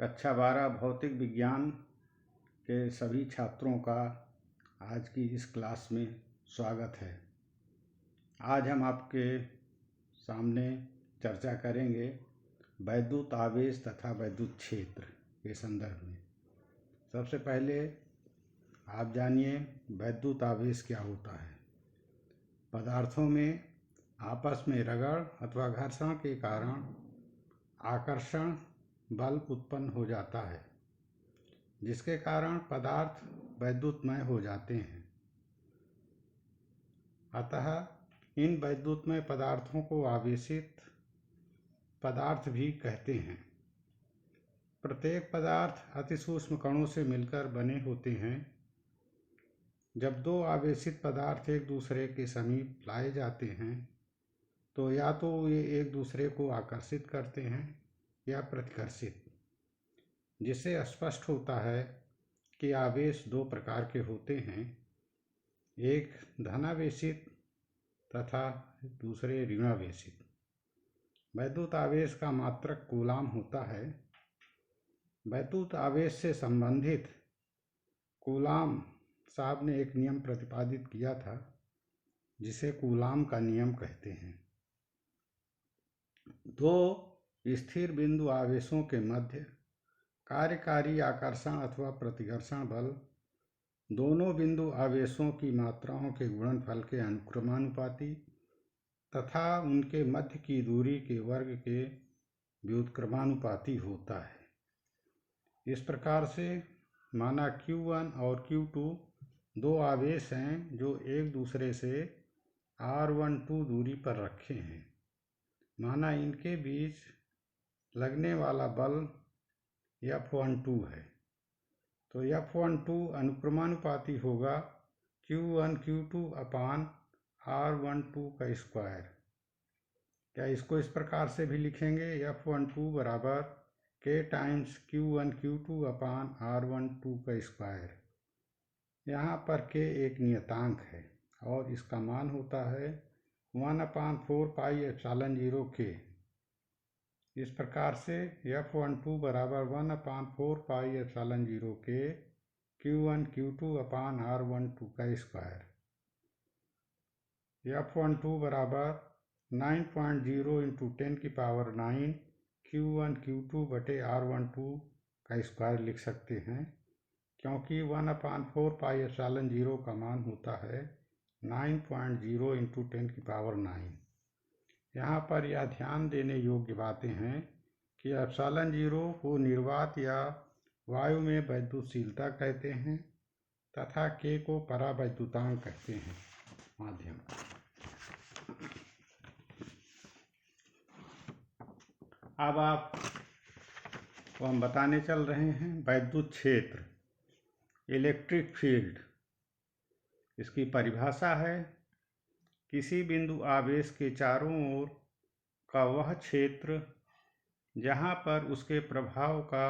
कक्षा 12 भौतिक विज्ञान के सभी छात्रों का आज की इस क्लास में स्वागत है। आज हम आपके सामने चर्चा करेंगे वैद्युत आवेश तथा वैद्युत क्षेत्र के संदर्भ में। सबसे पहले आप जानिए वैद्युत आवेश क्या होता है। पदार्थों में आपस में रगड़ अथवा घर्षण के कारण आकर्षण बल उत्पन्न हो जाता है, जिसके कारण पदार्थ वैद्युतमय हो जाते हैं। अतः इन वैद्युतमय पदार्थों को आवेशित पदार्थ भी कहते हैं। प्रत्येक पदार्थ अतिसूक्ष्म कणों से मिलकर बने होते हैं। जब दो आवेशित पदार्थ एक दूसरे के समीप लाए जाते हैं तो या तो ये एक दूसरे को आकर्षित करते हैं या प्रतिकर्षित, जिससे स्पष्ट होता है कि आवेश दो प्रकार के होते हैं, एक धनावेशित तथा दूसरे ऋणावेशित। वैद्युत आवेश का मात्रक कूलाम होता है। वैद्युत आवेश से संबंधित कूलाम साहब ने एक नियम प्रतिपादित किया था, जिसे कूलाम का नियम कहते हैं। दो स्थिर बिंदु आवेशों के मध्य कार्यकारी आकर्षण अथवा प्रतिकर्षण बल दोनों बिंदु आवेशों की मात्राओं के गुणनफल के अनुक्रमानुपाती तथा उनके मध्य की दूरी के वर्ग के व्युत्क्रमानुपाती होता है। इस प्रकार से माना Q1 और Q2 दो आवेश हैं जो एक दूसरे से r12 दूरी पर रखे हैं। माना इनके बीच लगने वाला बल F12 है, तो F12 अनुक्रमानुपाती होगा Q1 Q2 अपान R12 का स्क्वायर। क्या इसको इस प्रकार से भी लिखेंगे, F12 बराबर K टाइम्स Q1 Q2 अपान R12 का स्क्वायर। यहाँ पर K एक नियतांक है और इसका मान होता है 1/4 पाई एप्सिलॉन 0 K। इस प्रकार से F12 बराबर 1/4 pi epsilon 0 K Q1 Q2 अपान R12 का स्क्वायर। F12 बराबर 9.0 इंटू 10 की पावर 9 Q1 Q2 बटे R12 का स्क्वायर लिख सकते हैं, क्योंकि 1/4 पाई एप्सिलॉन 0 का मान होता है 9.0 इंटू 10 की पावर 9। यहाँ पर यह ध्यान देने योग्य बातें हैं कि एप्सिलॉन 0 को निर्वात या वायु में वैद्युतशीलता कहते हैं तथा K को परावैद्युतांक कहते हैं, माध्यम। अब आपको हम बताने चल रहे हैं वैद्युत क्षेत्र, इलेक्ट्रिक फील्ड। इसकी परिभाषा है किसी बिंदु आवेश के चारों ओर का वह क्षेत्र जहाँ पर उसके प्रभाव का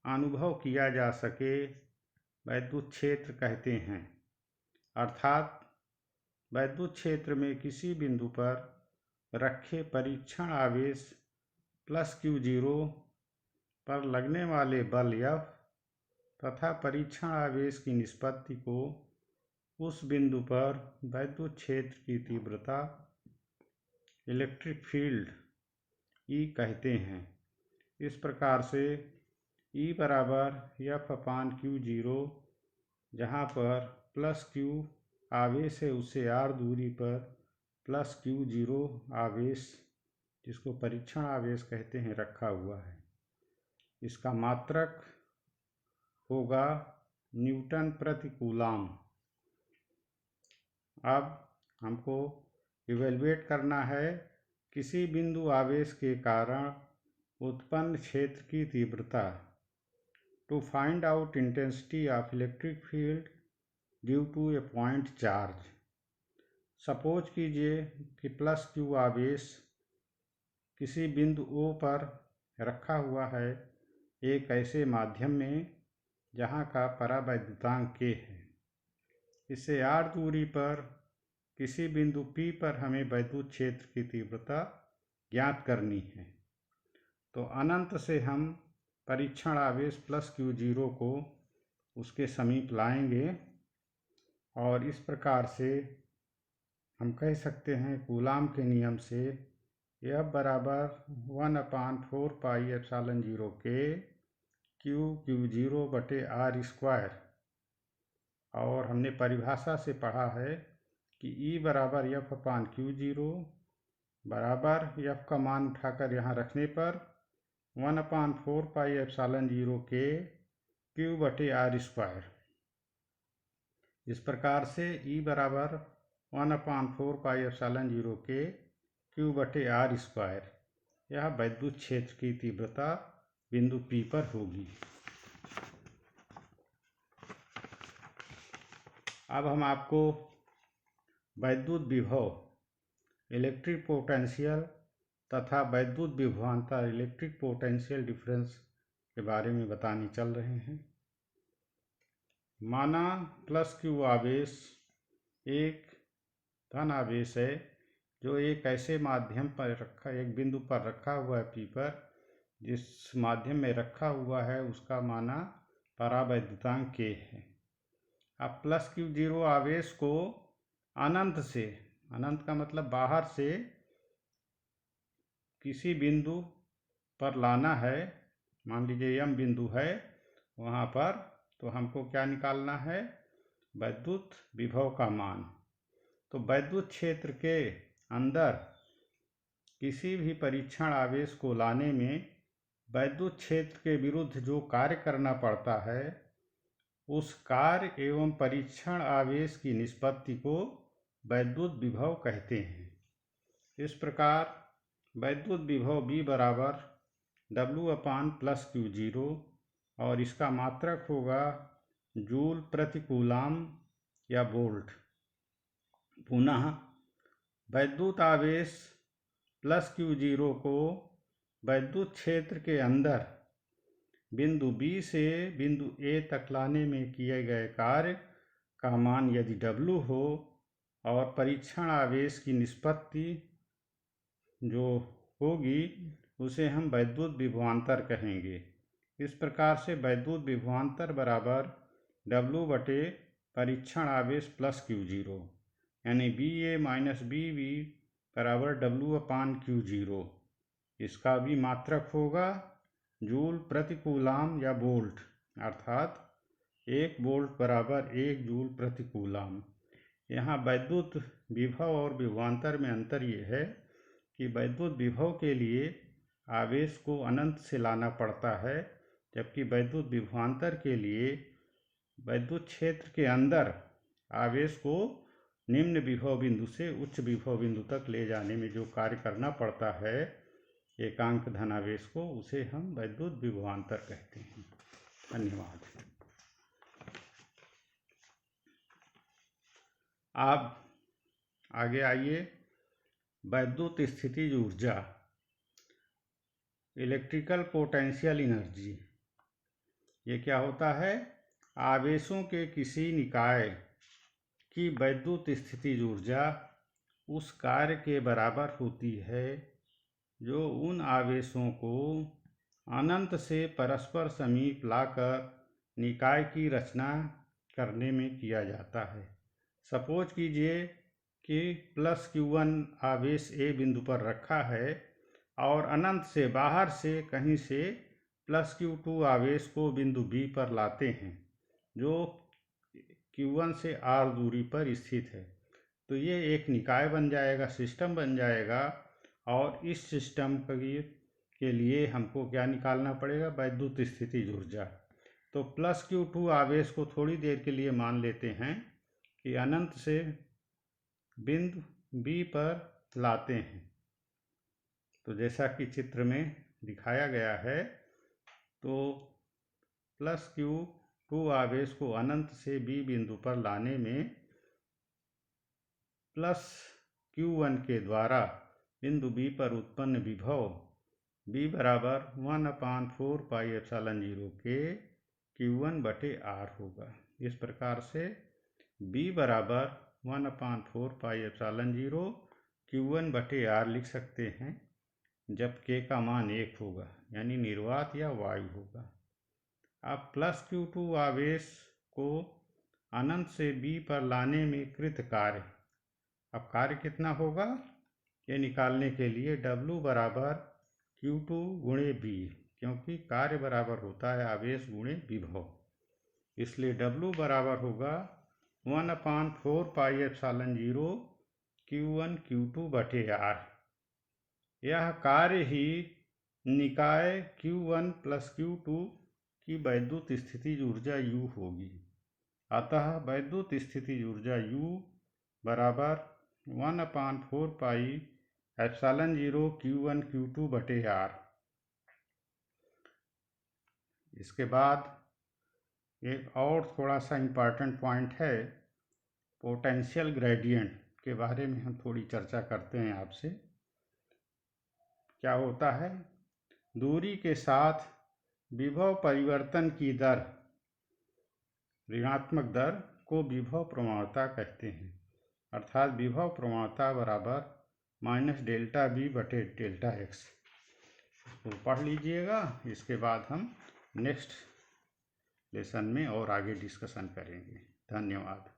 अनुभव किया जा सके, वैद्युत क्षेत्र कहते हैं। अर्थात वैद्युत क्षेत्र में किसी बिंदु पर रखे परीक्षण आवेश +Q0 पर लगने वाले बल F तथा परीक्षण आवेश की निष्पत्ति को उस बिंदु पर वैद्युत क्षेत्र की तीव्रता, इलेक्ट्रिक फील्ड E कहते हैं। इस प्रकार से E बराबर F/Q0, जहाँ पर +Q आवेश है उससे r दूरी पर +Q0 आवेश, जिसको परीक्षण आवेश कहते हैं, रखा हुआ है। इसका मात्रक होगा न्यूटन प्रति कूलाम। अब हमको इवेल्युएट करना है किसी बिंदु आवेश के कारण उत्पन्न क्षेत्र की तीव्रता। To find out intensity of electric field due to a point charge. Suppose कीजिए कि +Q आवेश किसी बिंदु O पर रखा हुआ है एक ऐसे माध्यम में जहाँ का परावैद्युतांक K है। इससे r दूरी पर किसी बिंदु P पर हमें वैद्युत क्षेत्र की तीव्रता ज्ञात करनी है। तो अनंत से हम परीक्षण आवेश प्लस Q0 को उसके समीप लाएंगे और इस प्रकार से हम कह सकते हैं कूलाम के नियम से F बराबर 1/4 पाई एप्सिलॉन 0 के Q0 बटे R स्क्वायर। और हमने परिभाषा से पढ़ा है कि E बराबर F/Q0 बराबर F का मान उठाकर यहाँ रखने पर 1/4 पाई एप्सिलॉन 0 के Q बटे R स्क्वायर। इस प्रकार से E बराबर 1/4 पाई एप्सिलॉन 0 के Q बटे R स्क्वायर, यह वैद्युत क्षेत्र की तीव्रता बिंदु P पर होगी। अब हम आपको वैद्युत विभव इलेक्ट्रिक पोटेंशियल तथा वैद्युत विभवांतर इलेक्ट्रिक पोटेंशियल डिफरेंस के बारे में बताने चल रहे हैं। माना प्लस Q आवेश एक धन आवेश है जो एक ऐसे माध्यम पर रखा, एक बिंदु पर रखा हुआ है P पर, जिस माध्यम में रखा हुआ है उसका माना परावैद्युतांक K है। अब प्लस Q0 आवेश को अनंत से, अनंत का मतलब बाहर से किसी बिंदु पर लाना है, मान लीजिए M बिंदु है वहाँ पर, तो हमको क्या निकालना है, वैद्युत विभव का मान। तो वैद्युत क्षेत्र के अंदर किसी भी परीक्षण आवेश को लाने में वैद्युत क्षेत्र के विरुद्ध जो कार्य करना पड़ता है उस कार्य एवं परीक्षण आवेश की निष्पत्ति को वैद्युत विभव कहते हैं। इस प्रकार वैद्युत विभव V बराबर W/+Q0 और इसका मात्रक होगा जूल प्रति कूलाम या वोल्ट। पुनः वैद्युत आवेश प्लस Q0 को वैद्युत क्षेत्र के अंदर बिंदु B से बिंदु A तक लाने में किए गए कार्य का मान यदि W हो और परीक्षण आवेश की निष्पत्ति जो होगी उसे हम वैद्युत विभवांतर कहेंगे। इस प्रकार से वैद्युत विभवांतर बराबर W बटे परीक्षण आवेश प्लस Q0, यानी BA माइनस BB बराबर W/Q0। इसका भी मात्रक होगा जूल प्रति कूलाम या वोल्ट, अर्थात 1 वोल्ट बराबर 1 जूल प्रति कूलाम। यहाँ वैद्युत विभव और विभवांतर में अंतर ये है कि वैद्युत विभव के लिए आवेश को अनंत से लाना पड़ता है, जबकि वैद्युत विभवांतर के लिए वैद्युत क्षेत्र के अंदर आवेश को निम्न विभव बिंदु से उच्च विभव बिंदु तक ले जाने में जो कार्य करना पड़ता है एकांक धनावेश को, उसे हम वैद्युत विभवांतर कहते हैं। धन्यवाद। आप आगे आइए, वैद्युत स्थितिज ऊर्जा इलेक्ट्रिकल पोटेंशियल एनर्जी, ये क्या होता है, आवेशों के किसी निकाय की वैद्युत स्थितिज ऊर्जा उस कार्य के बराबर होती है जो उन आवेशों को अनंत से परस्पर समीप लाकर निकाय की रचना करने में किया जाता है। सपोज कीजिए कि प्लस Q1 आवेश A बिंदु पर रखा है और अनंत से बाहर से कहीं से प्लस Q2 आवेश को बिंदु B पर लाते हैं जो Q1 से R दूरी पर स्थित है। तो ये एक निकाय बन जाएगा, सिस्टम बन जाएगा, और इस सिस्टम के लिए हमको क्या निकालना पड़ेगा, वैद्युत स्थितिज ऊर्जा। तो प्लस Q2 आवेश को थोड़ी देर के लिए मान लेते हैं कि अनंत से बिंदु B पर लाते हैं। तो जैसा कि चित्र में दिखाया गया है, तो प्लस Q2 आवेश को अनंत से B बिंदु पर लाने में प्लस Q1 के द्वारा बिंदु B पर उत्पन्न विभव B बराबर 1/4 पाई एप्सिलॉन 0 के Q1 बटे R होगा। इस प्रकार से B बराबर 1/4 पाई एप्सिलॉन 0 Q1 बटे R लिख सकते हैं। जब k का मान 1 होगा, यानी निर्वात या वायु होगा। अब प्लस Q2 आवेश को अनंत से B पर लाने में कृत कार्य, अब कार्य कितना होगा ये निकालने के लिए W बराबर Q2 गुणे B, क्योंकि कार्य बराबर होता है आवेश गुणे विभव, इसलिए W बराबर होगा 1/4 पाई एप्सिलॉन 0 Q1 Q2 बटे R। यह कार्य ही निकाय Q1 प्लस Q2 की वैद्युत स्थितिज ऊर्जा U होगी। अतः वैद्युत स्थितिज ऊर्जा U बराबर 1/4 पाई एप्सिलॉन 0 Q1 Q2 बटे R। इसके बाद एक और थोड़ा सा इम्पॉर्टेंट पॉइंट है, पोटेंशियल ग्रेडियंट के बारे में हम थोड़ी चर्चा करते हैं आपसे। क्या होता है, दूरी के साथ विभव परिवर्तन की दर, ऋणात्मक दर को विभव प्रवणता कहते हैं, अर्थात विभव प्रवणता बराबर माइनस डेल्टा बी बटे डेल्टा एक्स। तो पढ़ लीजिएगा, इसके बाद हम नेक्स्ट लेसन में और आगे डिस्कशन करेंगे। धन्यवाद।